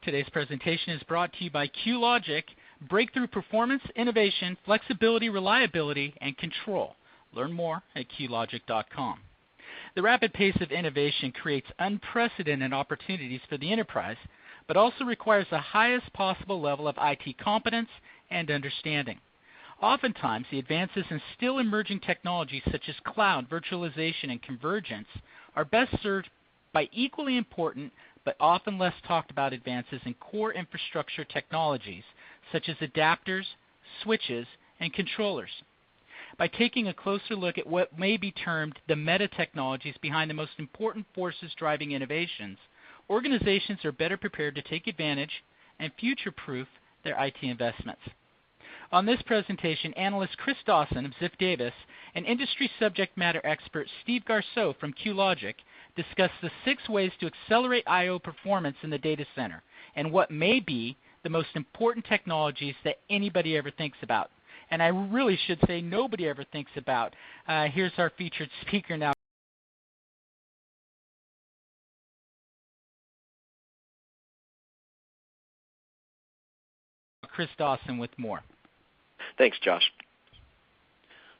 Today's presentation is brought to you by QLogic, breakthrough performance, innovation, flexibility, reliability, and control. Learn more at QLogic.com. The rapid pace of innovation creates unprecedented opportunities for the enterprise, but also requires the highest possible level of IT competence and understanding. Oftentimes, the advances in still emerging technologies such as cloud, virtualization, and convergence are best served by equally important but often less talked about advances in core infrastructure technologies such as adapters, switches, and controllers. By taking a closer look at what may be termed the meta technologies behind the most important forces driving innovations, organizations are better prepared to take advantage and future-proof their IT investments. On this presentation, analyst Chris Dawson of Ziff Davis and industry subject matter expert Steve Garceau from QLogic discuss the 6 ways to accelerate I/O performance in the data center and what may be the most important technologies that anybody ever thinks about. And I really should say nobody ever thinks about. Here's our featured speaker now. Chris Dawson with more. Thanks, Josh.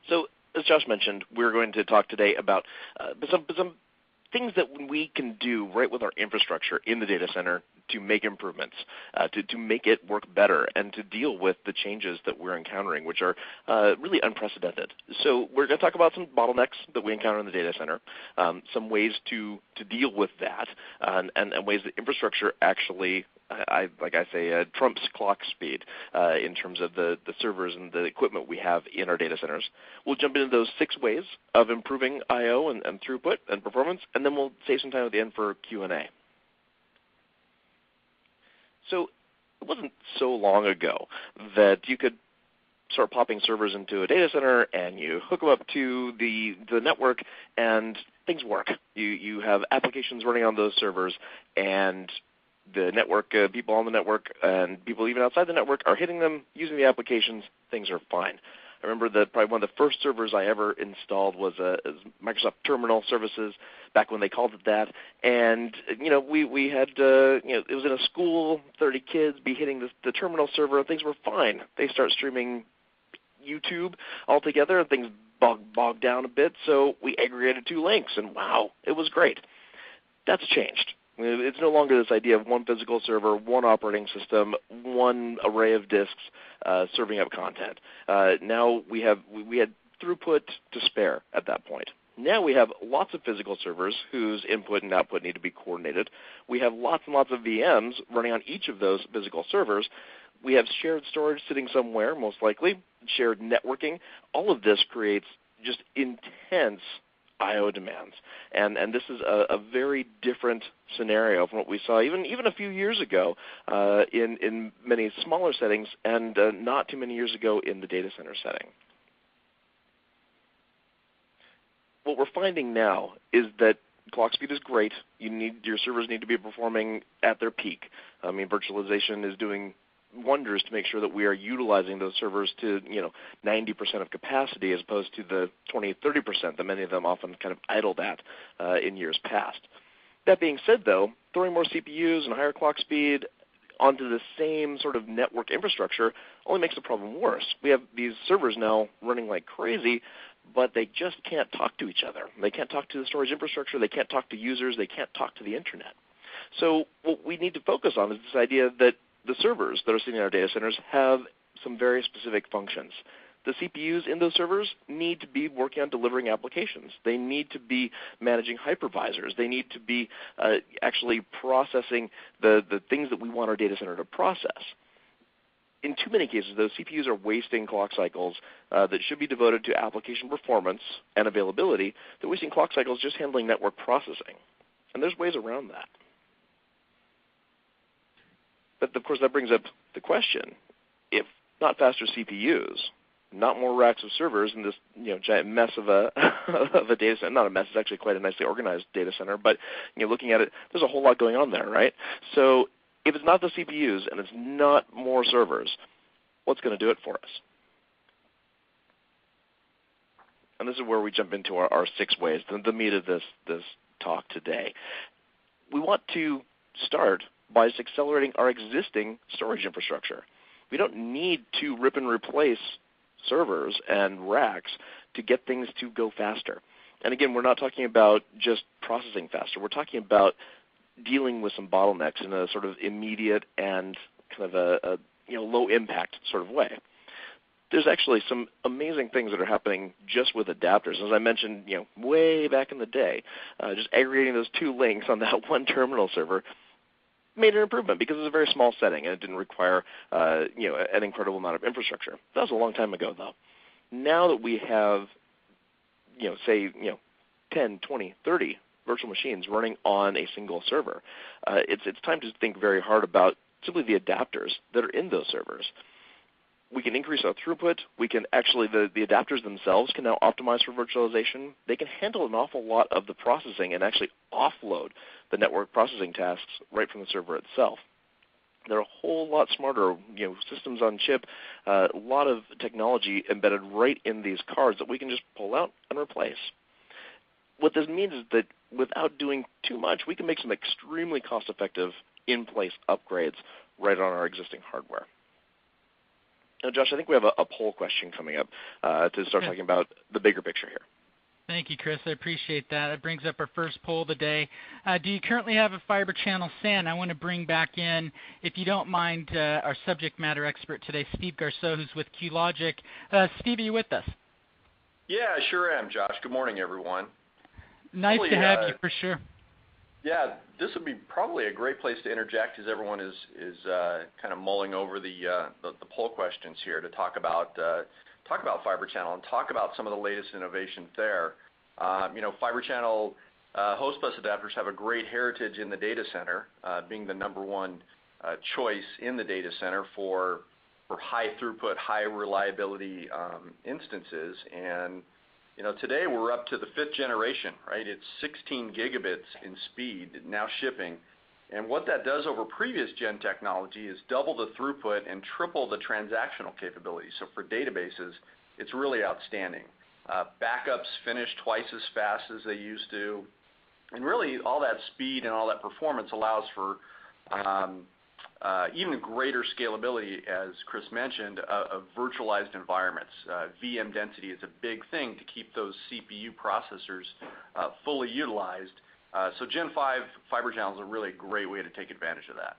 So, as Josh mentioned, we're going to talk today about some things that we can do right with our infrastructure in the data center to make improvements, to make it work better, and to deal with the changes that we're encountering, which are really unprecedented. So we're going to talk about some bottlenecks that we encounter in the data center, some ways to deal with that, and ways that infrastructure actually, trumps clock speed in terms of the servers and the equipment we have in our data centers. We'll jump into those 6 ways of improving I/O and throughput and performance, and then we'll save some time at the end for Q&A. So it wasn't so long ago that you could start popping servers into a data center and you hook them up to the network and things work. You have applications running on those servers, and the network, people on the network and people even outside the network are hitting them, using the applications. Things are fine. I remember that probably one of the first servers I ever installed was Microsoft Terminal Services, back when they called it that. And we had it was in a school, 30 kids be hitting the terminal server, and things were fine. They start streaming YouTube all together, and things bogged down a bit. So we aggregated 2 links, and wow, it was great. That's changed. It's no longer this idea of one physical server, one operating system, one array of disks serving up content. Now we had throughput to spare at that point. Now we have lots of physical servers whose input and output need to be coordinated. We have lots and lots of VMs running on each of those physical servers. We have shared storage sitting somewhere, most likely, shared networking. All of this creates just intense I/O demands, and this is a very different scenario from what we saw even a few years ago in many smaller settings, and not too many years ago in the data center setting. What we're finding now is that clock speed is great. Your servers need to be performing at their peak. I mean, virtualization is doing wonders to make sure that we are utilizing those servers to 90% of capacity, as opposed to the 20-30% that many of them often kind of idled at in years past. That being said, though, throwing more CPUs and higher clock speed onto the same sort of network infrastructure only makes the problem worse. We have these servers now running like crazy, but they just can't talk to each other. They can't talk to the storage infrastructure. They can't talk to users. They can't talk to the internet. So what we need to focus on is this idea that the servers that are sitting in our data centers have some very specific functions. The CPUs in those servers need to be working on delivering applications. They need to be managing hypervisors. They need to be actually processing the things that we want our data center to process. In too many cases, those CPUs are wasting clock cycles that should be devoted to application performance and availability. They're wasting clock cycles just handling network processing. And there's ways around that. But, of course, that brings up the question, if not faster CPUs, not more racks of servers in this giant mess of a data center. Not a mess, it's actually quite a nicely organized data center, but looking at it, there's a whole lot going on there, right? So if it's not the CPUs and it's not more servers, what's going to do it for us? And this is where we jump into our 6 ways, the meat of this talk today. We want to start by just accelerating our existing storage infrastructure. We don't need to rip and replace servers and racks to get things to go faster. And again, we're not talking about just processing faster. We're talking about dealing with some bottlenecks in a sort of immediate and kind of a low impact sort of way. There's actually some amazing things that are happening just with adapters. As I mentioned, way back in the day, just aggregating those two links on that one terminal server made an improvement because it was a very small setting and it didn't require an incredible amount of infrastructure. That was a long time ago, though. Now that we have, say 10, 20, 30 virtual machines running on a single server, it's time to think very hard about simply the adapters that are in those servers. We can increase our throughput. We can actually, the adapters themselves can now optimize for virtualization. They can handle an awful lot of the processing and actually offload the network processing tasks right from the server itself. They're a whole lot smarter, systems on chip, a lot of technology embedded right in these cards that we can just pull out and replace. What this means is that without doing too much, we can make some extremely cost-effective in-place upgrades right on our existing hardware. Now, Josh, I think we have a poll question coming up to start talking about the bigger picture here. Thank you, Chris. I appreciate that. That brings up our first poll of the day. Do you currently have a fiber channel SAN? I want to bring back in, if you don't mind, our subject matter expert today, Steve Garceau, who's with QLogic. Steve, are you with us? Yeah, I sure am, Josh. Good morning, everyone. Nice to have you, for sure. Yeah, this would be probably a great place to interject as everyone is kind of mulling over the poll questions here to talk about fiber channel and talk about some of the latest innovations there. Fiber channel host bus adapters have a great heritage in the data center, being the number one choice in the data center for high throughput, high reliability instances. And today we're up to the 5th generation, right? It's 16 gigabits in speed now shipping. And what that does over previous gen technology is double the throughput and triple the transactional capability. So for databases, it's really outstanding. Backups finish twice as fast as they used to. And really all that speed and all that performance allows for even greater scalability, as Chris mentioned, of virtualized environments. VM density is a big thing to keep those CPU processors fully utilized. So Gen 5 fiber channel is a really great way to take advantage of that.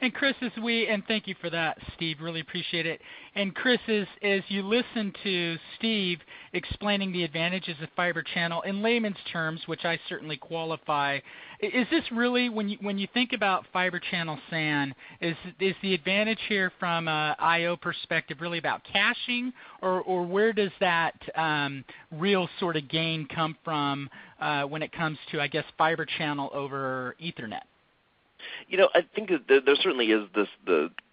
And Chris, and thank you for that, Steve, really appreciate it. And Chris, as you listen to Steve explaining the advantages of fiber channel in layman's terms, which I certainly qualify, is this really, when you think about fiber channel SAN, is the advantage here from an I/O perspective really about caching, or where does that real sort of gain come from when it comes to, I guess, fiber channel over Ethernet? I think that there certainly is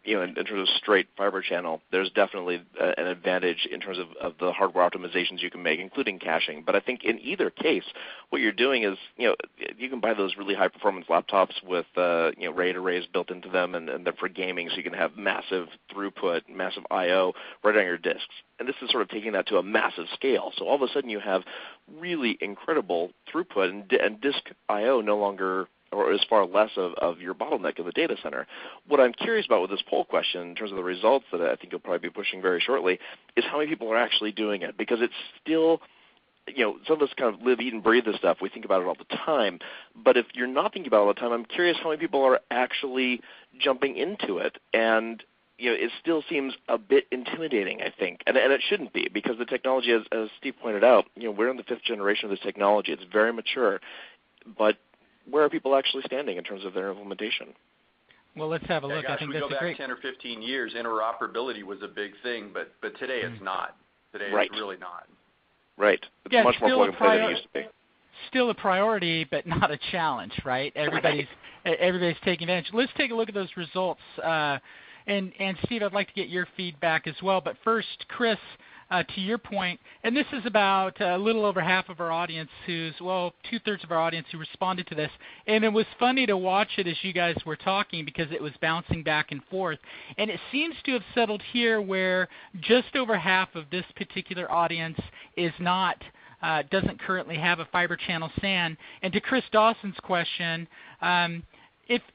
in terms of straight fiber channel, there's definitely an advantage in terms of the hardware optimizations you can make, including caching. But I think in either case, what you're doing is, you can buy those really high performance laptops with, RAID arrays built into them, and they're for gaming, so you can have massive throughput, massive I/O right on your disks. And this is sort of taking that to a massive scale. So all of a sudden you have really incredible throughput, and disk I/O no longer, or is far less of your bottleneck in the data center. What I'm curious about with this poll question, in terms of the results that I think you'll probably be pushing very shortly, is how many people are actually doing it. Because it's still, some of us kind of live, eat, and breathe this stuff. We think about it all the time. But if you're not thinking about it all the time, I'm curious how many people are actually jumping into it. And it still seems a bit intimidating, I think. And it shouldn't be, because the technology, as Steve pointed out, we're in the 5th generation of this technology. It's very mature. But where are people actually standing in terms of their implementation? Well, let's have a look. Gosh, I think we that's go a great. back 10 or 15 years, interoperability was a big thing, but today it's not. Today Right. it's really not. Right. It's much more plug and play than it used to be. Still a priority, but not a challenge, right? Everybody's taking advantage. Let's take a look at those results. And Steve, I'd like to get your feedback as well. But first, Chris, to your point, and this is about a little over half of our audience two-thirds of our audience who responded to this. And it was funny to watch it as you guys were talking because it was bouncing back and forth. And it seems to have settled here where just over half of this particular audience is not doesn't currently have a fiber channel SAN. And to Chris Dawson's question,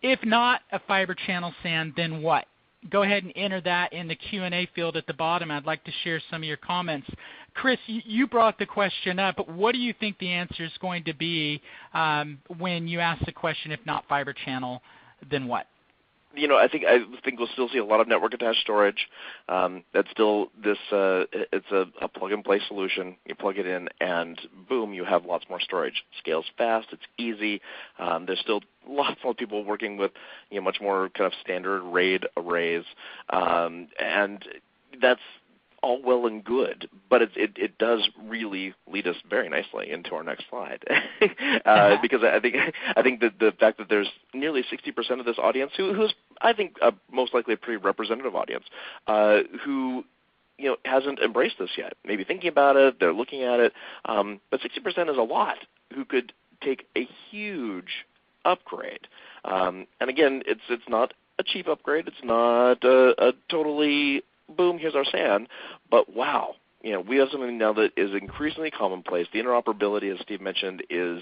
If not a fiber channel SAN, then what? Go ahead and enter that in the Q&A field at the bottom. I'd like to share some of your comments. Chris, you brought the question up, but what do you think the answer is going to be when you ask the question, if not fiber channel, then what? I think we'll still see a lot of network attached storage. That's still this. It's a plug and play solution. You plug it in, and boom, you have lots more storage. Scales fast. It's easy. There's still lots more people working with much more kind of standard RAID arrays, and that's all well and good, but it does really lead us very nicely into our next slide, because I think that the fact that there's nearly 60% of this audience who's I think most likely a pretty representative audience who hasn't embraced this yet. Maybe thinking about it, they're looking at it, but 60% is a lot who could take a huge upgrade. And again, it's not a cheap upgrade. It's not a totally boom, here's our SAN, but wow, we have something now that is increasingly commonplace. The interoperability, as Steve mentioned, is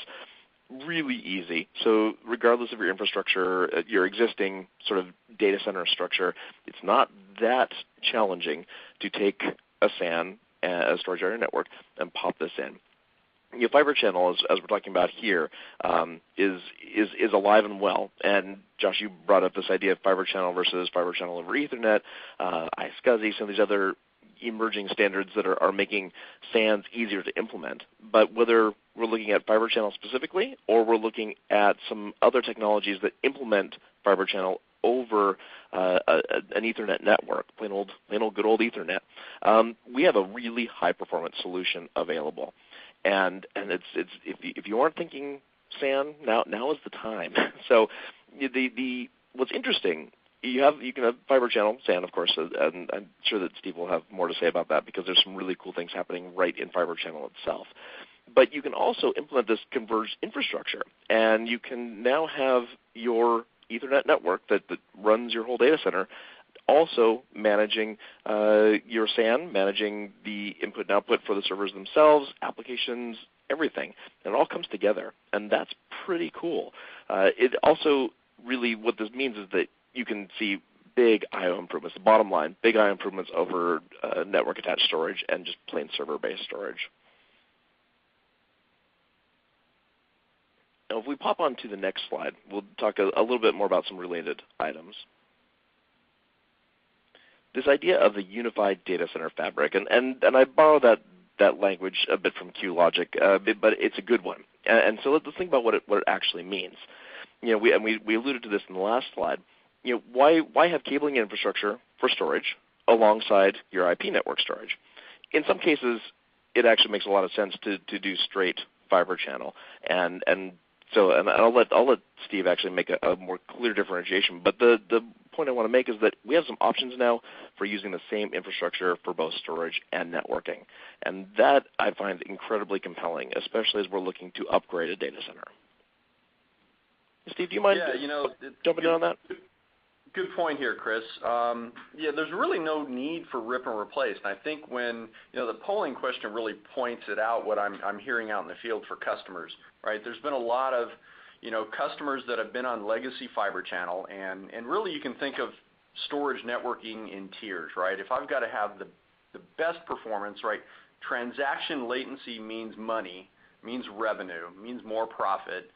really easy. So regardless of your infrastructure, your existing sort of data center structure, it's not that challenging to take a SAN, a storage area network, and pop this in. Fiber channel, as we're talking about here, is alive and well. And Josh, you brought up this idea of fiber channel versus fiber channel over Ethernet, iSCSI, some of these other emerging standards that are making SANs easier to implement. But whether we're looking at fiber channel specifically, or we're looking at some other technologies that implement fiber channel over an Ethernet network, plain old good old Ethernet, we have a really high performance solution available. And it's if you aren't thinking SAN, now is the time. So what's interesting, you can have fiber channel SAN, of course, and I'm sure that Steve will have more to say about that because there's some really cool things happening right in fiber channel itself. But you can also implement this converged infrastructure, and you can now have your Ethernet network that runs your whole data center also managing your SAN, managing the input and output for the servers themselves, applications, everything. And it all comes together, and that's pretty cool. It also really, what this means is that you can see big I/O improvements. The bottom line, big I/O improvements over network-attached storage and just plain server-based storage. Now, if we pop on to the next slide, we'll talk a little bit more about some related items. This idea of the unified data center fabric, and I borrow that language a bit from QLogic, but it's a good one. And so let's think about what it actually means. We alluded to this in the last slide. Why have cabling infrastructure for storage alongside your IP network storage? In some cases, it actually makes a lot of sense to do straight fiber channel, and I'll let Steve actually make a more clear differentiation. But the point I want to make is that we have some options now for using the same infrastructure for both storage and networking. And that I find incredibly compelling, especially as we're looking to upgrade a data center. Steve, do you mind jumping in on that? Good point here, Chris. There's really no need for rip and replace. And I think when the polling question really points it out, what I'm hearing out in the field for customers, right? There's been a lot of customers that have been on legacy fiber channel, and really you can think of storage networking in tiers, right? If I've got to have the best performance, right? Transaction latency means money, means revenue, means more profit.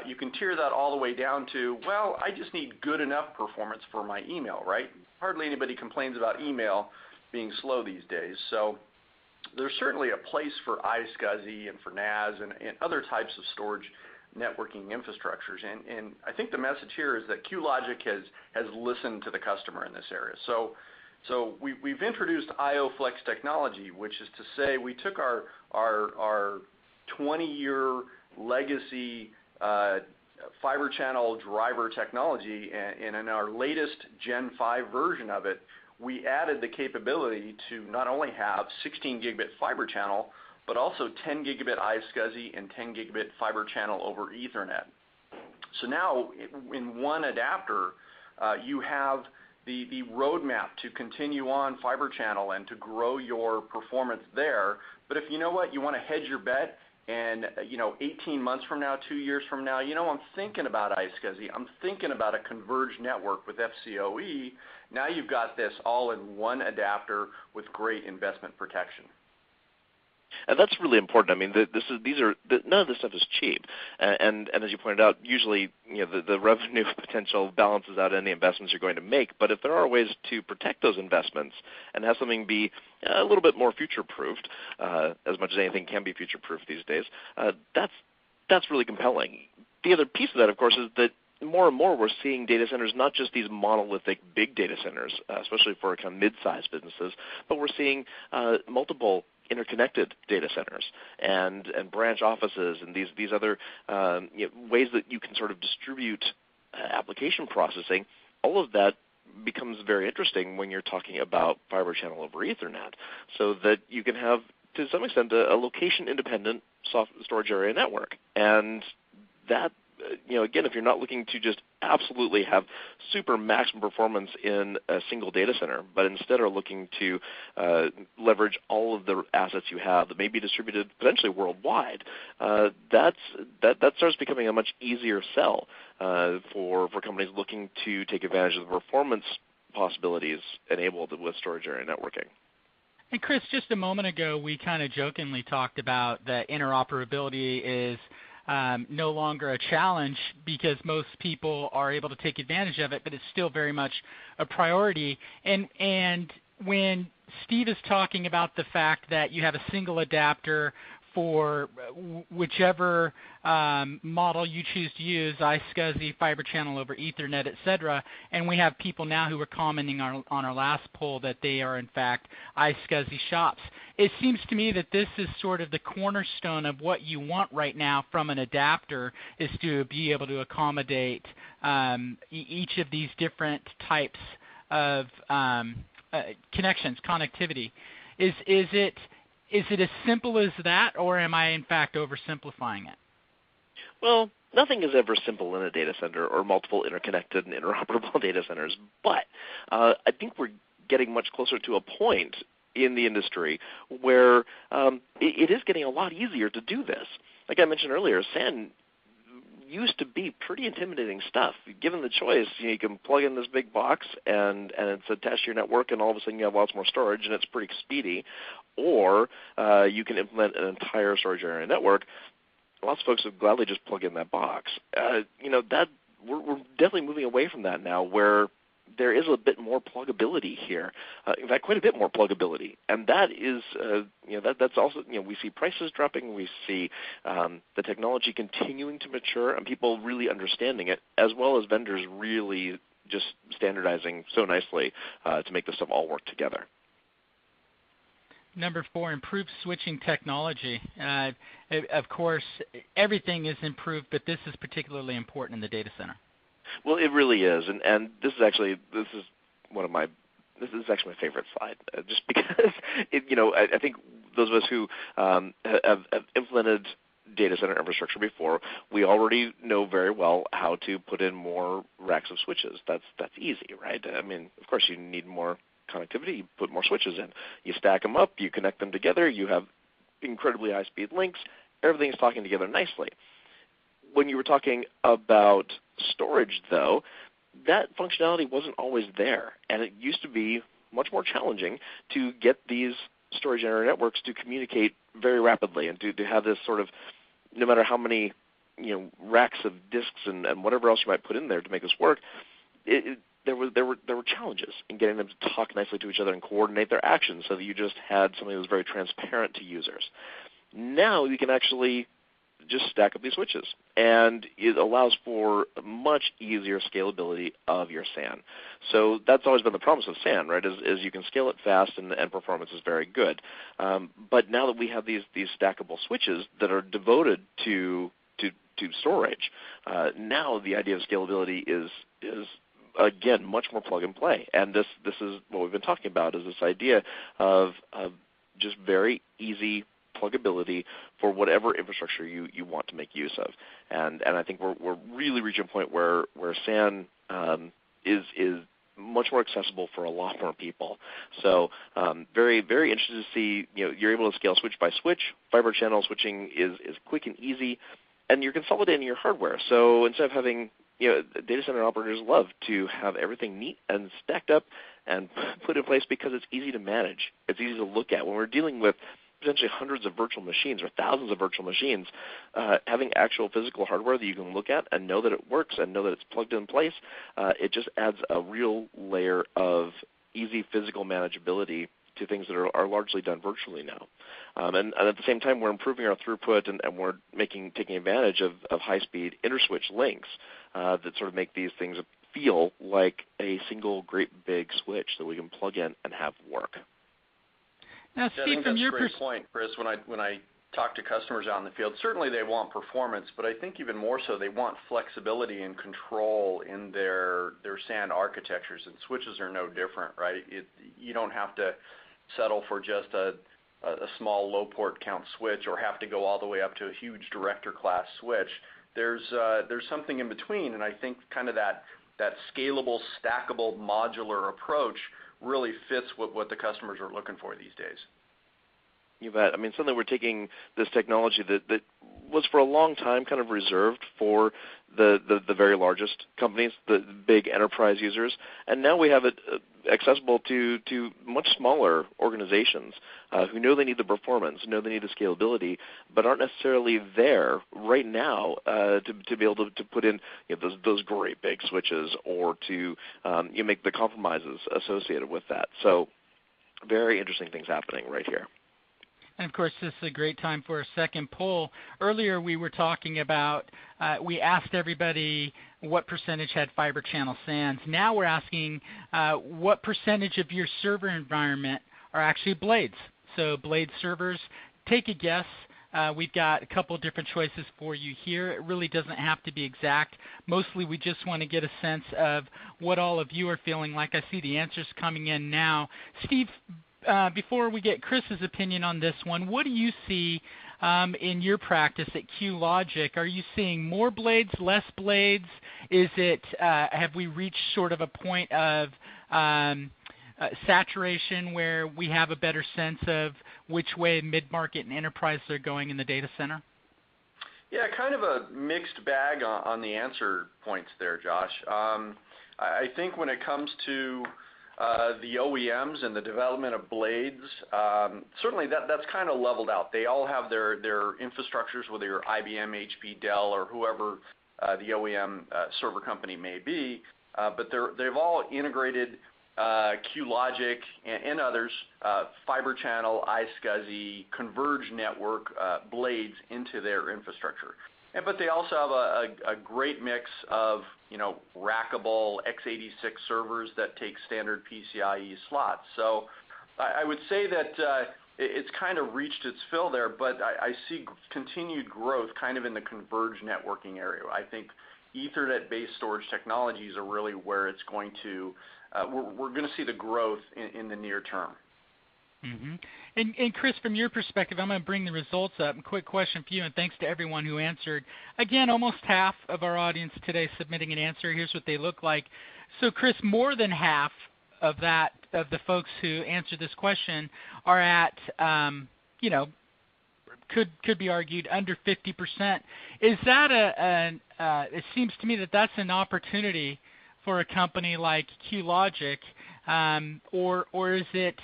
You can tier that all the way down to, well, I just need good enough performance for my email, right? Hardly anybody complains about email being slow these days. So there's certainly a place for iSCSI and for NAS and other types of storage networking infrastructures. And I think the message here is that QLogic has listened to the customer in this area. So we've introduced IO Flex technology, which is to say we took our 20-year legacy fiber channel driver technology, and in our latest Gen 5 version of it, we added the capability to not only have 16 gigabit fiber channel, but also 10 gigabit iSCSI and 10 gigabit fiber channel over Ethernet. So now in one adapter, you have the roadmap to continue on fiber channel and to grow your performance there. But if you know what, you want to hedge your bet And 18 months from now, 2 years from now, I'm thinking about iSCSI. I'm thinking about a converged network with FCOE. Now you've got this all in one adapter with great investment protection. And that's really important. I mean, none of this stuff is cheap. And as you pointed out, usually the revenue potential balances out any investments you're going to make. But if there are ways to protect those investments and have something be a little bit more future-proofed, as much as anything can be future-proofed these days, that's really compelling. The other piece of that, of course, is that more and more we're seeing data centers, not just these monolithic big data centers, especially for kind of mid-sized businesses, but we're seeing multiple interconnected data centers and branch offices and these other ways that you can sort of distribute application processing. All of that becomes very interesting when you're talking about fiber channel over Ethernet, so that you can have, to some extent, a location-independent storage area network. And that, again, if you're not looking to just absolutely have super maximum performance in a single data center, but instead are looking to leverage all of the assets you have that may be distributed potentially worldwide, that starts becoming a much easier sell for companies looking to take advantage of the performance possibilities enabled with storage area networking. And Chris, just a moment ago, we kind of jokingly talked about that interoperability is no longer a challenge because most people are able to take advantage of it, but it's still very much a priority. And when Steve is talking about the fact that you have a single adapter for whichever model you choose to use, iSCSI, fiber channel over Ethernet, etc. And we have people now who were commenting on our last poll that they are, in fact, iSCSI shops. It seems to me that this is sort of the cornerstone of what you want right now from an adapter, is to be able to accommodate each of these different types of connections, connectivity. Is it as simple as that, or am I in fact oversimplifying it? Well, nothing is ever simple in a data center or multiple interconnected and interoperable data centers, but I think we're getting much closer to a point in the industry where it is getting a lot easier to do this. Like I mentioned earlier, SAN used to be pretty intimidating stuff. Given the choice, you can plug in this big box and it's attached to your network, and all of a sudden you have lots more storage and it's pretty speedy. Or you can implement an entire storage area network. Lots of folks would gladly just plug in that box. That we're definitely moving away from that now, where there is a bit more pluggability here. In fact, quite a bit more pluggability, and that is, that's also, we see prices dropping, we see the technology continuing to mature, and people really understanding it, as well as vendors really just standardizing so nicely to make this stuff all work together. Number 4, improved switching technology. Of course, everything is improved, but this is particularly important in the data center. Well, it really is, and this is actually my favorite slide, just because I think those of us who have implemented data center infrastructure before, we already know very well how to put in more racks of switches. That's easy, right? I mean, of course, you need more connectivity, you put more switches in. You stack them up, you connect them together, you have incredibly high-speed links, everything's talking together nicely. When you were talking about storage, though, that functionality wasn't always there, and it used to be much more challenging to get these storage area networks to communicate very rapidly and to have this sort of, no matter how many racks of disks and whatever else you might put in there to make this work, there were challenges in getting them to talk nicely to each other and coordinate their actions, so that you just had something that was very transparent to users. Now you can actually just stack up these switches, and it allows for much easier scalability of your SAN. So that's always been the promise of SAN, right? Is you can scale it fast, and performance is very good. But now that we have these stackable switches that are devoted to storage, now the idea of scalability is again much more plug and play. And this is what we've been talking about, is this idea of just very easy pluggability for whatever infrastructure you want to make use of. And I think we're really reaching a point where SAN is much more accessible for a lot more people. So very, very interested to see, you're able to scale switch by switch. Fiber channel switching is quick and easy, and you're consolidating your hardware. So instead of having, data center operators love to have everything neat and stacked up and put in place because it's easy to manage. It's easy to look at. When we're dealing with potentially hundreds of virtual machines or thousands of virtual machines, having actual physical hardware that you can look at and know that it works and know that it's plugged in place, it just adds a real layer of easy physical manageability to things that are largely done virtually now. And at the same time, we're improving our throughput and we're taking advantage of high-speed interswitch links that sort of make these things feel like a single great big switch that we can plug in and have work. Now, Steve, from your perspective, point, Chris. When I talk to customers out in the field, certainly they want performance, but I think even more so they want flexibility and control in their SAN architectures, and switches are no different, right? You don't have to settle for just a small low port count switch or have to go all the way up to a huge director class switch. There's something in between, and I think kind of that scalable, stackable, modular approach really fits what the customers are looking for these days. You bet. I mean, suddenly we're taking this technology that was for a long time kind of reserved for the very largest companies, the big enterprise users, and now we have it accessible to much smaller organizations who know they need the performance, know they need the scalability, but aren't necessarily there right now to be able to put in those great big switches or to make the compromises associated with that. So very interesting things happening right here. And, of course, this is a great time for a second poll. Earlier we were talking about, we asked everybody what percentage had fiber channel SANs. Now we're asking what percentage of your server environment are actually blades. So blade servers, take a guess. We've got a couple different choices for you here. It really doesn't have to be exact. Mostly we just want to get a sense of what all of you are feeling like. I see the answers coming in now. Steve, before we get Chris's opinion on this one, what do you see in your practice at QLogic? Are you seeing more blades, less blades? Is it have we reached sort of a point of saturation where we have a better sense of which way mid-market and enterprise are going in the data center? Yeah, kind of a mixed bag on the answer points there, Josh. I think when it comes to the OEMs and the development of blades, certainly that's kind of leveled out. They all have their infrastructures, whether you're IBM, HP, Dell, or whoever the OEM server company may be, but they've all integrated QLogic and others, fiber channel, iSCSI, Converge network blades into their infrastructure. But they also have a great mix of rackable x86 servers that take standard PCIe slots. So I would say that it's kind of reached its fill there, but I see continued growth kind of in the Converge networking area. I think Ethernet-based storage technologies are really where it's going to we're going to see the growth in the near term. Mm-hmm. And Chris, from your perspective, I'm going to bring the results up. Quick question for you, and thanks to everyone who answered. Again, almost half of our audience today submitting an answer. Here's what they look like. So, Chris, more than half of the folks who answered this question are at, could be argued under 50%. Is that it seems to me that that's an opportunity for a company like QLogic. Or is it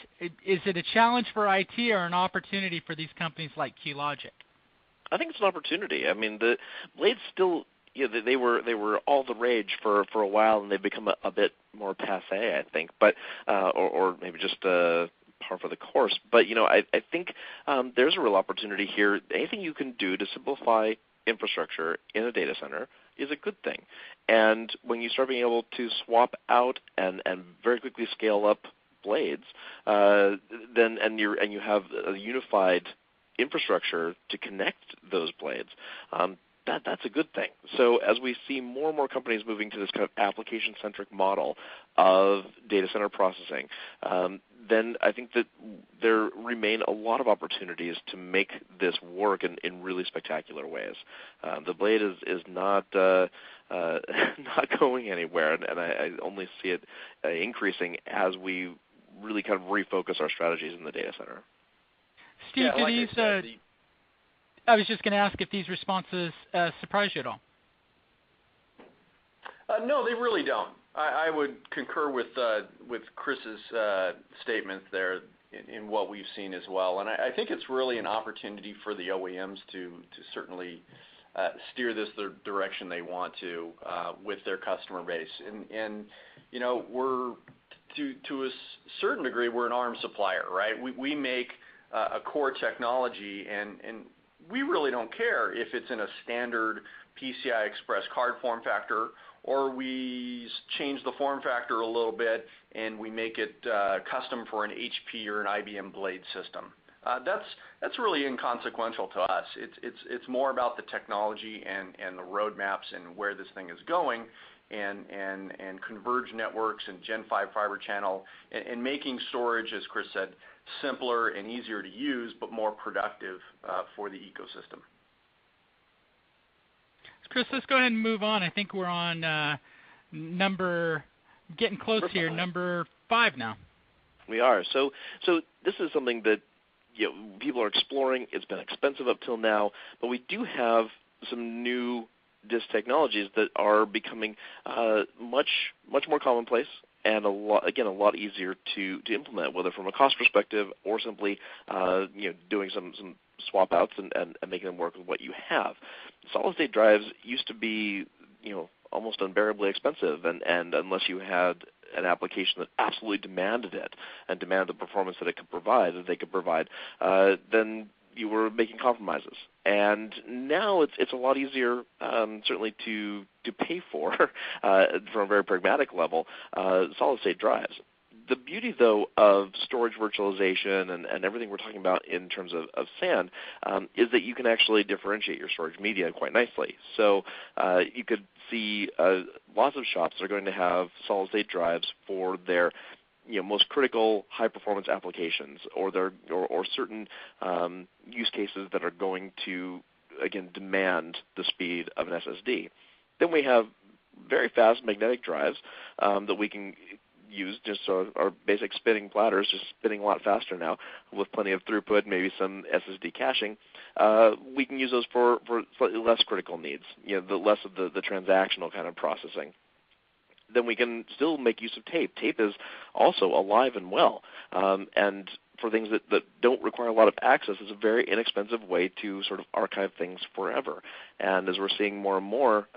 a challenge for IT or an opportunity for these companies like QLogic? I think it's an opportunity. I mean, the blades still, they were all the rage for a while, and they've become a bit more passé, I think, but or maybe just par for the course. But I think there's a real opportunity here. Anything you can do to simplify infrastructure in a data center is a good thing. And when you start being able to swap out and very quickly scale up blades, then you have a unified infrastructure to connect those blades, that's a good thing. So as we see more and more companies moving to this kind of application-centric model of data center processing, then I think that there remain a lot of opportunities to make this work in really spectacular ways. The blade is not not going anywhere, and I only see it increasing as we really kind of refocus our strategies in the data center. Steve, Yeah, like I said, I was just going to ask if these responses surprise you at all. No, they really don't. I would concur with Chris's statements there in what we've seen as well, and I think it's really an opportunity for the OEMs to certainly steer this the direction they want to with their customer base. And you know, we're to a certain degree we're an arms supplier, right? We make a core technology, and we really don't care if it's in a standard PCI Express card form factor, or we change the form factor a little bit and we make it custom for an HP or an IBM blade system. That's really inconsequential to us. It's more about the technology and the roadmaps and where this thing is going, and converged networks and Gen 5 fiber channel, and making storage, as Chris said, simpler and easier to use, but more productive for the ecosystem. Chris, let's go ahead and move on. I think we're on getting close here, number 5 now. We are. So this is something that people are exploring. It's been expensive up till now, but we do have some new disk technologies that are becoming much more commonplace and a lot easier to implement, whether from a cost perspective or simply doing some swap outs and making them work with what you have. Solid state drives used to be almost unbearably expensive, and unless you had an application that absolutely demanded it and demanded the performance that they could provide, then you were making compromises. And now it's a lot easier, certainly to pay for from a very pragmatic level, solid state drives. The beauty, though, of storage virtualization and everything we're talking about in terms of SAN is that you can actually differentiate your storage media quite nicely. So you could see lots of shops that are going to have solid-state drives for their most critical high-performance applications, or certain use cases that are going to, again, demand the speed of an SSD. Then we have very fast magnetic drives that we can use, just our basic spinning platters, just spinning a lot faster now with plenty of throughput, maybe some SSD caching. We can use those for slightly less critical needs, the less of the transactional kind of processing. Then we can still make use of tape. Tape is also alive and well, and for things that don't require a lot of access, it's a very inexpensive way to sort of archive things forever. And as we're seeing more and more,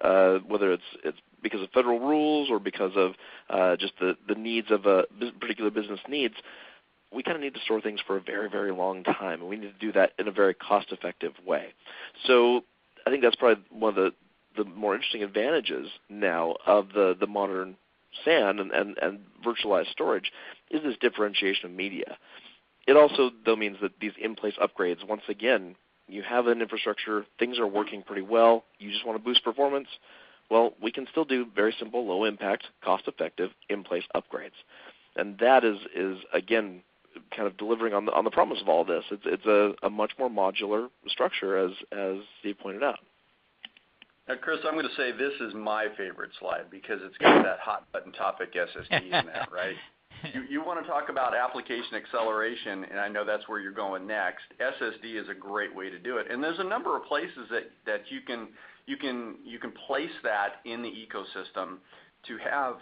whether it's because of federal rules or because of just the needs of particular business needs, we kind of need to store things for a very, very long time, and we need to do that in a very cost-effective way. So I think that's probably one of the more interesting advantages now of the modern SAN and virtualized storage is this differentiation of media. It also, though, means that these in-place upgrades, once again, you have an infrastructure, things are working pretty well, you just want to boost performance, well, we can still do very simple, low-impact, cost-effective in-place upgrades. And that is again, kind of delivering on the promise of all this. It's a much more modular structure, as Steve pointed out. Now, Chris, I'm going to say this is my favorite slide because it's got that hot button topic SSD in there, right? You want to talk about application acceleration, and I know that's where you're going next. SSD is a great way to do it, and there's a number of places that you can place that in the ecosystem to have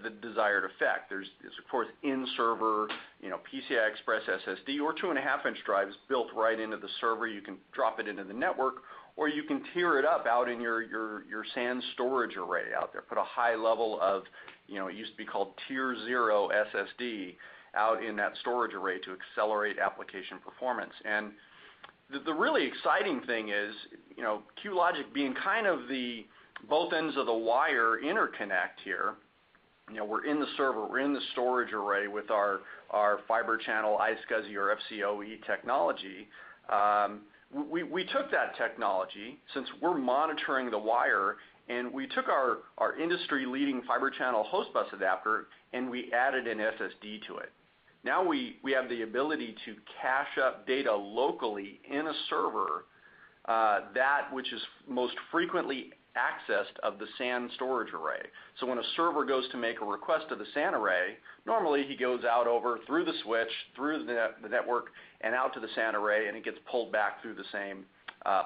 the desired effect. There's of course in-server, PCI Express SSD or 2.5-inch drives built right into the server. You can drop it into the network, or you can tier it up out in your SAN storage array out there. Put a high level of, it used to be called Tier 0 SSD out in that storage array to accelerate application performance. And the really exciting thing is, QLogic being kind of the both ends of the wire interconnect here. We're in the server, we're in the storage array with our fiber channel iSCSI or FCOE technology. We took that technology, since we're monitoring the wire, and we took our industry-leading fiber channel host bus adapter and we added an SSD to it. Now we have the ability to cache up data locally in a server, that which is most frequently accessed of the SAN storage array. So when a server goes to make a request to the SAN array, normally he goes out over through the switch, through the network, and out to the SAN array, and it gets pulled back through the same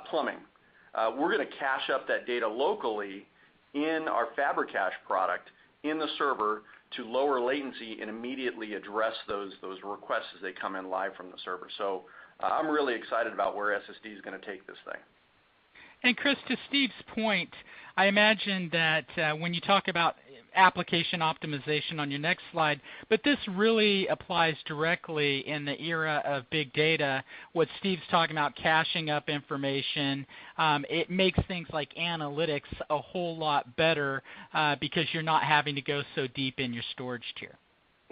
plumbing. We're going to cache up that data locally in our FabriCache product in the server to lower latency and immediately address those requests as they come in live from the server. So I'm really excited about where SSD is going to take this thing. And Chris, to Steve's point, I imagine that when you talk about application optimization on your next slide, but this really applies directly in the era of big data. What Steve's talking about, caching up information, it makes things like analytics a whole lot better because you're not having to go so deep in your storage tier.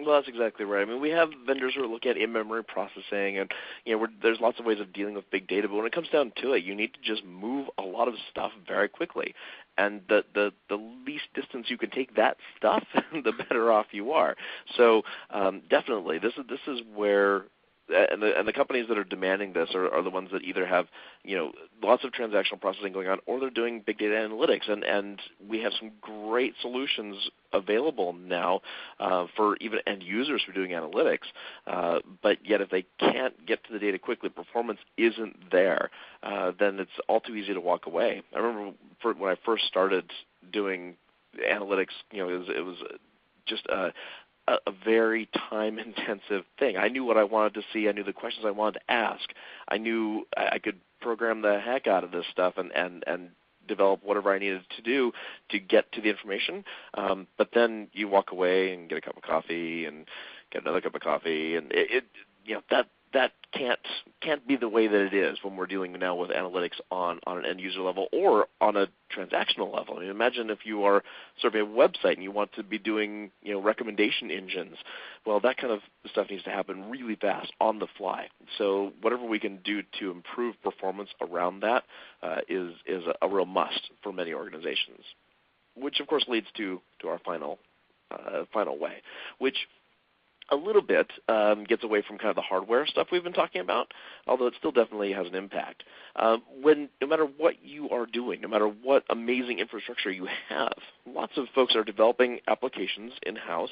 Well, that's exactly right. I mean, we have vendors who are looking at in-memory processing, and there's lots of ways of dealing with big data. But when it comes down to it, you need to just move a lot of stuff very quickly. And the least distance you can take that stuff, the better off you are. So definitely, this is where. And the companies that are demanding this are the ones that either have lots of transactional processing going on, or they're doing big data analytics. And we have some great solutions available now for even end users who are doing analytics. But yet, if they can't get to the data quickly, performance isn't there, then it's all too easy to walk away. I remember when I first started doing analytics, it was just a very time-intensive thing. I knew what I wanted to see. I knew the questions I wanted to ask. I knew I could program the heck out of this stuff and develop whatever I needed to do to get to the information. But then you walk away and get a cup of coffee and get another cup of coffee, and that can't be the way that it is when we're dealing now with analytics on an end user level or on a transactional level. I mean, imagine if you are serving a website and you want to be doing recommendation engines. Well, that kind of stuff needs to happen really fast on the fly. So whatever we can do to improve performance around that is a real must for many organizations, which of course leads to our final way, which a little bit gets away from kind of the hardware stuff we've been talking about, although it still definitely has an impact. No matter what you are doing, no matter what amazing infrastructure you have, lots of folks are developing applications in-house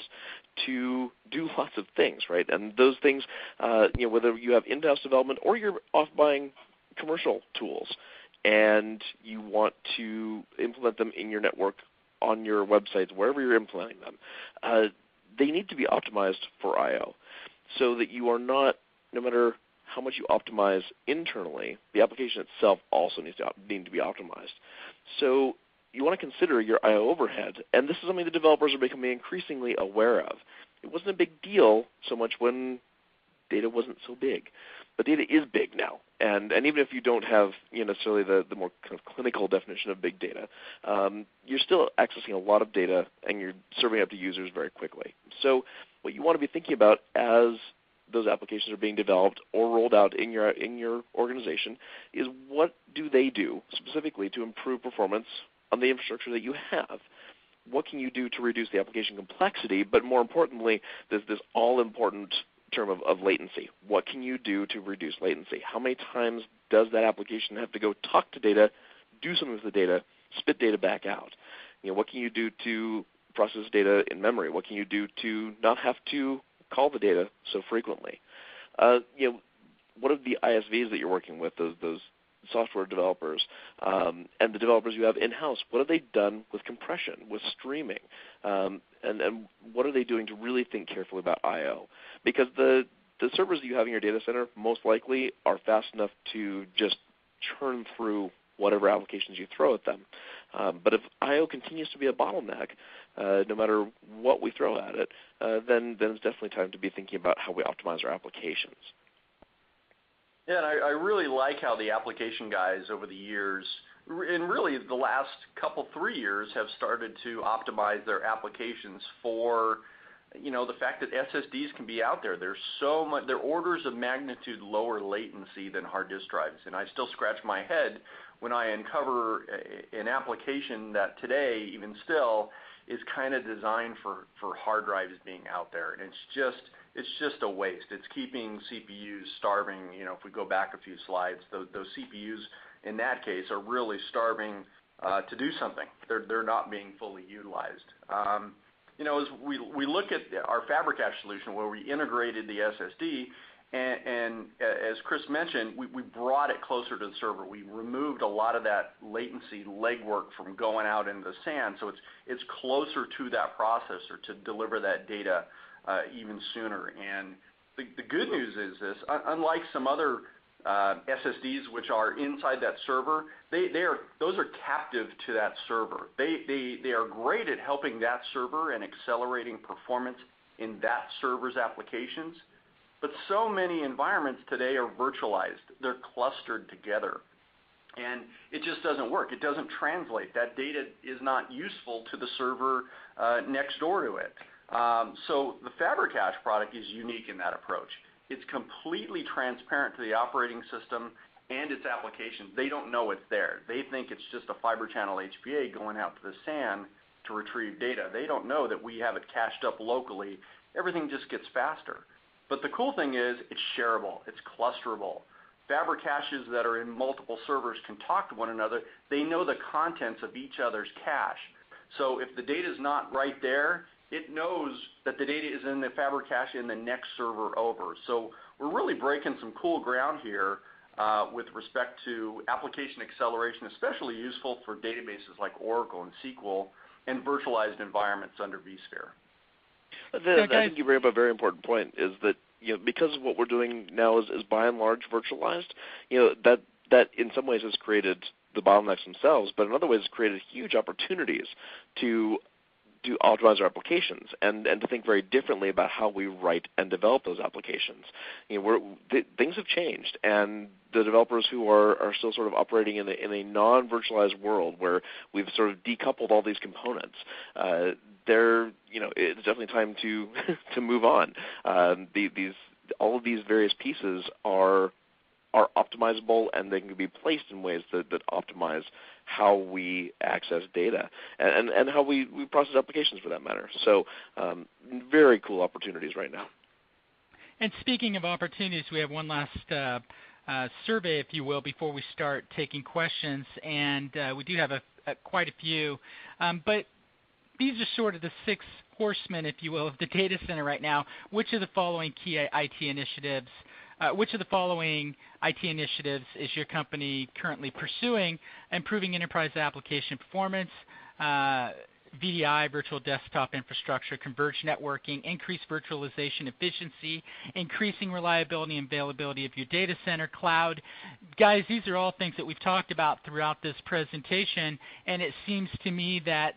to do lots of things, right? And those things, whether you have in-house development or you're off buying commercial tools and you want to implement them in your network, on your websites, wherever you're implementing them, they need to be optimized for I/O so that you are not, no matter how much you optimize internally, the application itself also needs to be optimized. So you want to consider your I/O overhead, and this is something the developers are becoming increasingly aware of. It wasn't a big deal so much when data wasn't so big, but data is big now. And even if you don't have necessarily the more kind of clinical definition of big data, you're still accessing a lot of data and you're serving up to users very quickly. So what you want to be thinking about as those applications are being developed or rolled out in your organization is what do they do specifically to improve performance on the infrastructure that you have? What can you do to reduce the application complexity? But more importantly, there's this all-important term of latency. What can you do to reduce latency? How many times does that application have to go talk to data, do something with the data, spit data back out? What can you do to process data in memory? What can you do to not have to call the data so frequently? What are the ISVs that you're working with, those software developers, and the developers you have in-house? What have they done with compression, with streaming? And what are they doing to really think carefully about I/O? Because the servers that you have in your data center most likely are fast enough to just churn through whatever applications you throw at them. But if I/O continues to be a bottleneck, no matter what we throw at it, then it's definitely time to be thinking about how we optimize our applications. Yeah, and I really like how the application guys over the years, and really the last 3 years, have started to optimize their applications for, the fact that SSDs can be out there. There's so much, they're orders of magnitude lower latency than hard disk drives, and I still scratch my head when I uncover an application that today, even still, is kind of designed for hard drives being out there, and it's just it's just a waste. It's keeping CPUs starving. If we go back a few slides, those CPUs in that case are really starving to do something. They're not being fully utilized. As we look at our FabriCache solution where we integrated the SSD, and as Chris mentioned, we brought it closer to the server. We removed a lot of that latency legwork from going out into the SAN, so it's closer to that processor to deliver that data even sooner. And the good news is this: unlike some other SSDs which are inside that server, those are captive to that server. They are great at helping that server and accelerating performance in that server's applications. But so many environments today are virtualized. They're clustered together. And it just doesn't work. It doesn't translate. That data is not useful to the server next door to it. So the FabriCache product is unique in that approach. It's completely transparent to the operating system and its applications. They don't know it's there. They think it's just a fiber channel HPA going out to the SAN to retrieve data. They don't know that we have it cached up locally. Everything just gets faster. But the cool thing is it's shareable. It's clusterable. FabriCaches that are in multiple servers can talk to one another. They know the contents of each other's cache. So if the data is not right there, it knows that the data is in the FabriCache in the next server over. So we're really breaking some cool ground here with respect to application acceleration, especially useful for databases like Oracle and SQL and virtualized environments under vSphere. I think you bring up a very important point, is that because of what we're doing now is by and large virtualized, that in some ways has created the bottlenecks themselves, but in other ways has created huge opportunities to optimize our applications and to think very differently about how we write and develop those applications. Things have changed, and the developers who are still sort of operating in a non-virtualized world where we've sort of decoupled all these components, it's definitely time to move on. All of these various pieces are optimizable, and they can be placed in ways that optimize how we access data and how we process applications for that matter. So very cool opportunities right now. And speaking of opportunities, we have one last survey, if you will, before we start taking questions, and we do have quite a few. But these are sort of the 6 horsemen, if you will, of the data center right now. Which of the following key IT initiatives is your company currently pursuing? Improving enterprise application performance, VDI, virtual desktop infrastructure, converged networking, increased virtualization efficiency, increasing reliability and availability of your data center, cloud. Guys, these are all things that we've talked about throughout this presentation, and it seems to me that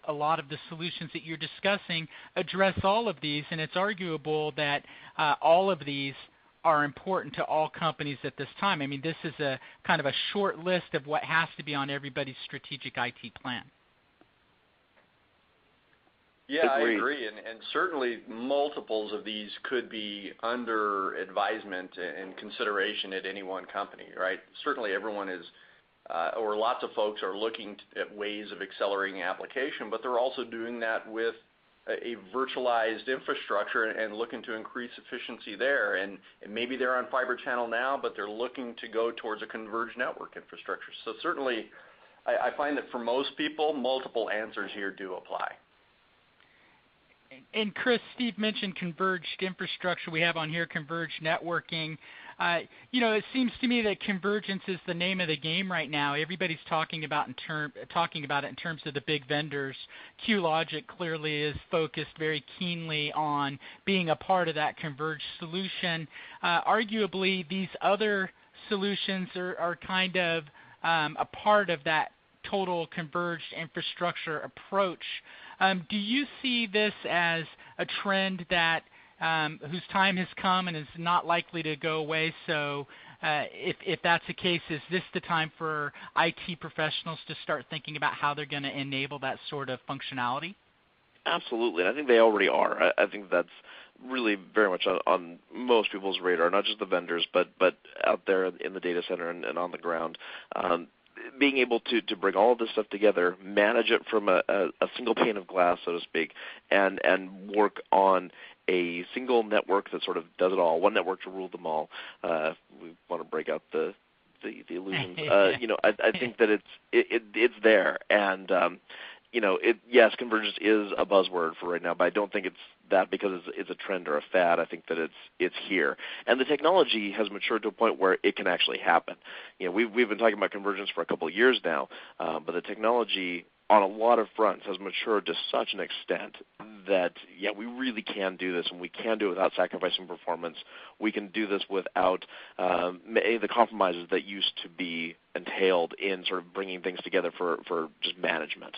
a lot of the solutions that you're discussing address all of these, and it's arguable that all of these are important to all companies at this time. I mean, this is a kind of a short list of what has to be on everybody's strategic IT plan. Yeah, I agree, and certainly multiples of these could be under advisement and consideration at any one company, right? Certainly everyone is, or lots of folks are looking at ways of accelerating application, but they're also doing that with a virtualized infrastructure and looking to increase efficiency there. And maybe they're on fiber channel now, but they're looking to go towards a converged network infrastructure. So certainly I find that for most people, multiple answers here do apply. And Chris, Steve mentioned converged infrastructure. We have on here converged networking. It seems to me that convergence is the name of the game right now. Everybody's talking about it in terms of the big vendors. QLogic clearly is focused very keenly on being a part of that converged solution. Arguably, these other solutions are kind of a part of that total converged infrastructure approach. Do you see this as a trend that whose time has come and is not likely to go away? So if that's the case, is this the time for IT professionals to start thinking about how they're going to enable that sort of functionality? Absolutely, and I think they already are. I think that's really very much on most people's radar, not just the vendors, but out there in the data center and on the ground. Being able to bring all of this stuff together, manage it from a single pane of glass, so to speak, and work on a single network that sort of does it all, one network to rule them all. We want to break out the illusions. I think that it's there, and yes, convergence is a buzzword for right now, but I don't think it's that because it's a trend or a fad. I think that it's here, and the technology has matured to a point where it can actually happen. We've been talking about convergence for a couple of years now, but the technology on a lot of fronts has matured to such an extent that, we really can do this, and we can do it without sacrificing performance. We can do this without any of the compromises that used to be entailed in sort of bringing things together for just management.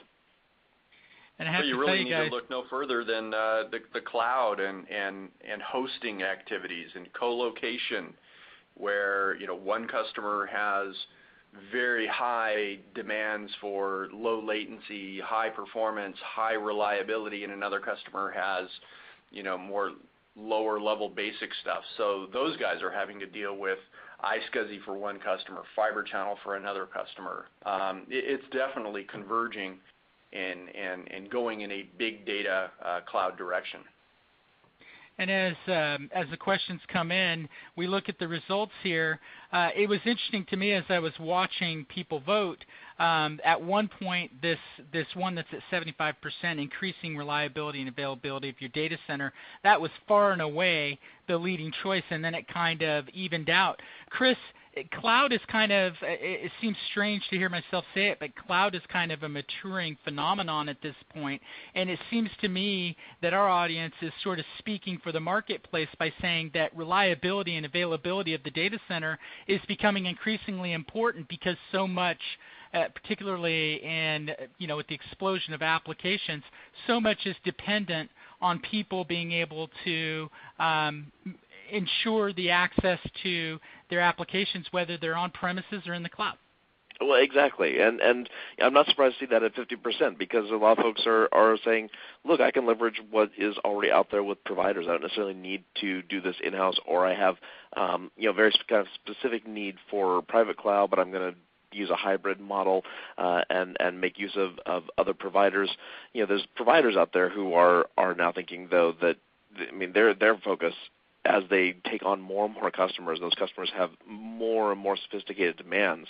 And I have you to really tell you need guys, to look no further than the cloud and hosting activities and co-location, where one customer has very high demands for low latency, high performance, high reliability, and another customer has more lower level basic stuff. So those guys are having to deal with iSCSI for one customer, fiber channel for another customer. It's definitely converging and going in a big data cloud direction. And as the questions come in, we look at the results here. It was interesting to me as I was watching people vote. At one point, this one that's at 75%, increasing reliability and availability of your data center, that was far and away the leading choice, and then it kind of evened out. Chris, cloud is kind of, it seems strange to hear myself say it, but cloud is kind of a maturing phenomenon at this point, and it seems to me that our audience is sort of speaking for the marketplace by saying that reliability and availability of the data center is becoming increasingly important because so much, particularly in, with the explosion of applications, so much is dependent on people being able to ensure the access to their applications, whether they're on premises or in the cloud. Well, exactly, and I'm not surprised to see that at 50% because a lot of folks are saying, look, I can leverage what is already out there with providers. I don't necessarily need to do this in-house, or I have very kind of specific need for private cloud, but I'm going to use a hybrid model and make use of other providers. There's providers out there who are now thinking, though, that their focus as they take on more and more customers, those customers have more and more sophisticated demands.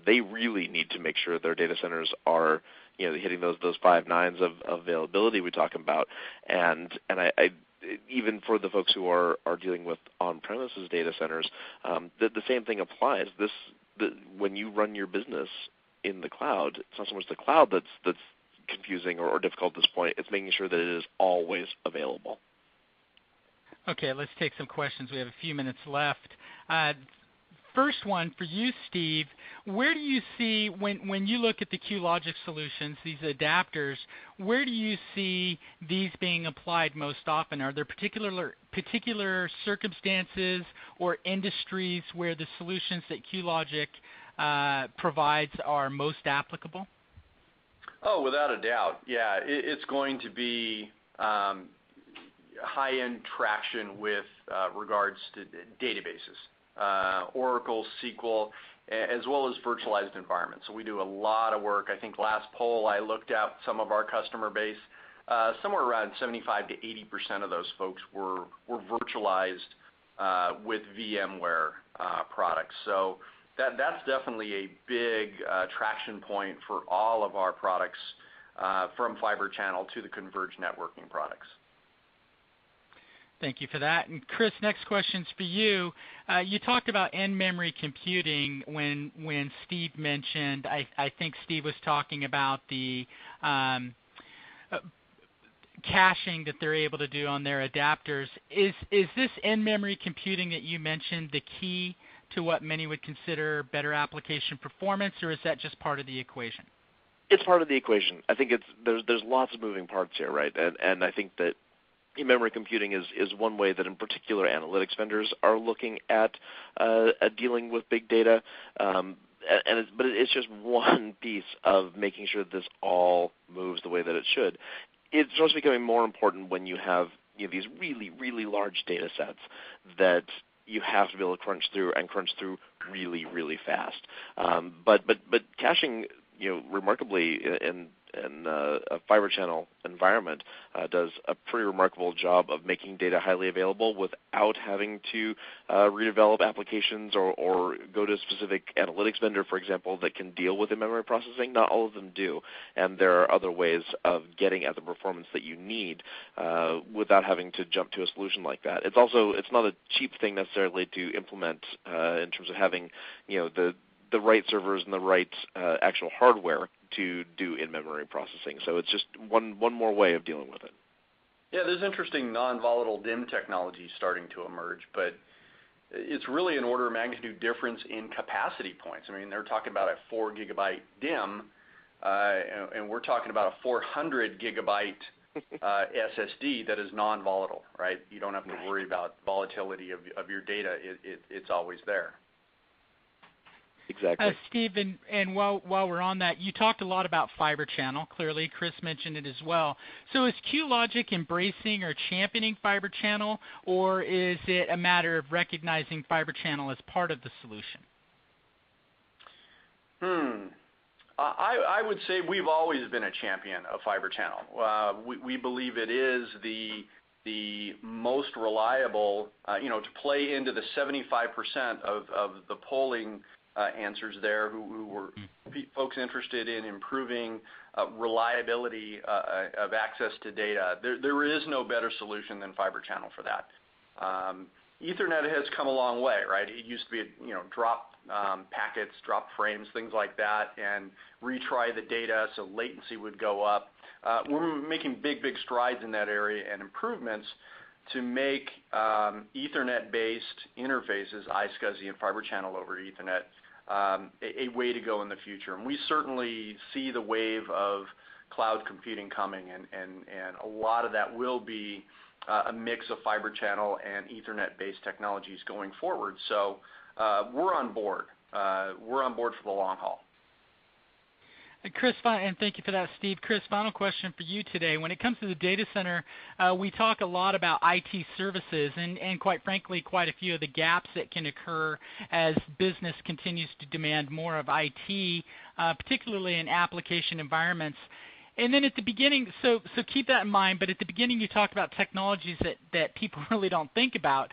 They really need to make sure their data centers are hitting those 5 nines of availability we talk about. And I even for the folks who are dealing with on-premises data centers, the same thing applies. When you run your business in the cloud, it's not so much the cloud that's confusing or difficult at this point. It's making sure that it is always available. Okay, let's take some questions. We have a few minutes left. First one for you, Steve. Where do you see, when you look at the QLogic solutions, these adapters, where do you see these being applied most often? Are there particular circumstances or industries where the solutions that QLogic provides are most applicable? Oh, without a doubt. Yeah, it's going to be high-end traction with regards to databases, Oracle, SQL, as well as virtualized environments. So we do a lot of work. I think last poll I looked at some of our customer base, somewhere around 75 to 80% of those folks were virtualized with VMware products. So that's definitely a big traction point for all of our products, from Fiber Channel to the converged networking products. Thank you for that. And Chris, next question's for you. You talked about in-memory computing when Steve mentioned, I think Steve was talking about the caching that they're able to do on their adapters. Is this in-memory computing that you mentioned the key to what many would consider better application performance, or is that just part of the equation? It's part of the equation. I think there's lots of moving parts here, right? And I think that in-memory computing is one way that in particular analytics vendors are looking at dealing with big data. But it's just one piece of making sure that this all moves the way that it should. It starts becoming more important when you have these really, really large data sets that you have to be able to crunch through really, really fast. But caching remarkably in a fiber channel environment, does a pretty remarkable job of making data highly available without having to redevelop applications or go to a specific analytics vendor, for example, that can deal with in-memory processing. Not all of them do, and there are other ways of getting at the performance that you need without having to jump to a solution like that. It's not a cheap thing necessarily to implement in terms of having the right servers and the right actual hardware to do in-memory processing. So it's just one more way of dealing with it. Yeah, there's interesting non-volatile DIMM technology starting to emerge, but it's really an order of magnitude difference in capacity points. I mean, they're talking about a 4 gigabyte DIMM, and we're talking about a 400 gigabyte SSD that is non-volatile, right? You don't have to worry about volatility of your data. It's always there. Exactly. Steve, and while we're on that, you talked a lot about fiber channel. Clearly, Chris mentioned it as well. So is QLogic embracing or championing fiber channel, or is it a matter of recognizing fiber channel as part of the solution? I would say we've always been a champion of fiber channel. We believe it is the most reliable, to play into the 75% of the polling answers there who were folks interested in improving reliability of access to data. There is no better solution than fiber channel for that. Ethernet has come a long way, right? It used to be, drop packets, drop frames, things like that, and retry the data so latency would go up. We're making big strides in that area and improvements to make Ethernet-based interfaces, iSCSI and fiber channel over Ethernet, a way to go in the future. And we certainly see the wave of cloud computing coming, and a lot of that will be a mix of fiber channel and Ethernet-based technologies going forward. So we're on board. We're on board for the long haul. Chris, and thank you for that, Steve. Chris, final question for you today. When it comes to the data center, we talk a lot about IT services and quite frankly, quite a few of the gaps that can occur as business continues to demand more of IT, particularly in application environments. And then at the beginning, so keep that in mind, but at the beginning you talked about technologies that people really don't think about.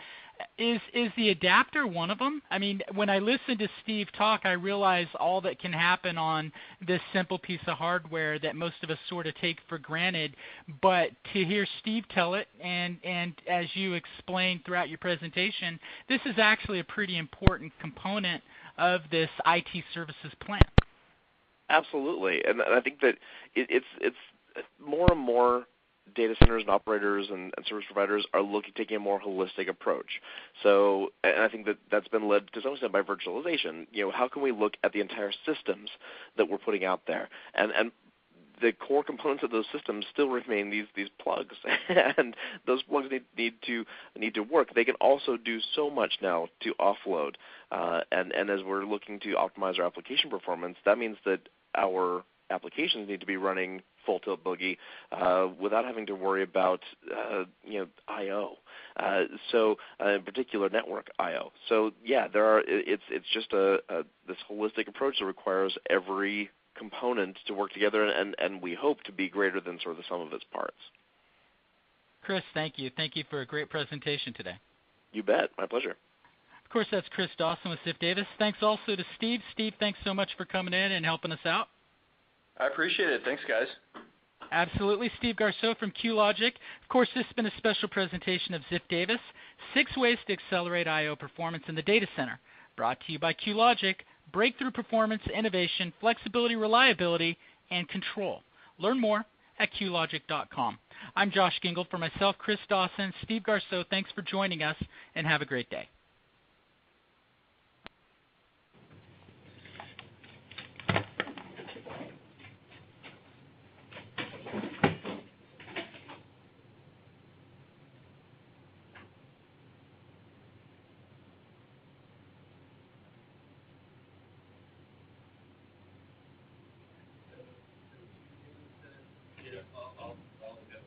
Is the adapter one of them? I mean, when I listen to Steve talk, I realize all that can happen on this simple piece of hardware that most of us sort of take for granted. But to hear Steve tell it, and as you explained throughout your presentation, this is actually a pretty important component of this IT services plan. Absolutely, and I think that it's more and more data centers and operators and service providers are taking a more holistic approach. So, and I think that's been led to some extent by virtualization. How can we look at the entire systems that we're putting out there, and the core components of those systems still remain these plugs, and those plugs need to work. They can also do so much now to offload, and as we're looking to optimize our application performance, that means that our applications need to be running full tilt boogie without having to worry about I/O. So in particular, network I/O. So yeah, it's just this holistic approach that requires every component to work together, and we hope to be greater than sort of the sum of its parts. Chris, thank you. Thank you for a great presentation today. You bet. My pleasure. Of course, that's Chris Dawson with Ziff Davis. Thanks also to Steve. Steve, thanks so much for coming in and helping us out. I appreciate it. Thanks, guys. Absolutely. Steve Garceau from QLogic. Of course, this has been a special presentation of Ziff Davis, 6 ways to accelerate I/O performance in the data center. Brought to you by QLogic, breakthrough performance, innovation, flexibility, reliability, and control. Learn more at QLogic.com. I'm Josh Gingle. For myself, Chris Dawson, Steve Garceau, thanks for joining us, and have a great day. I'll get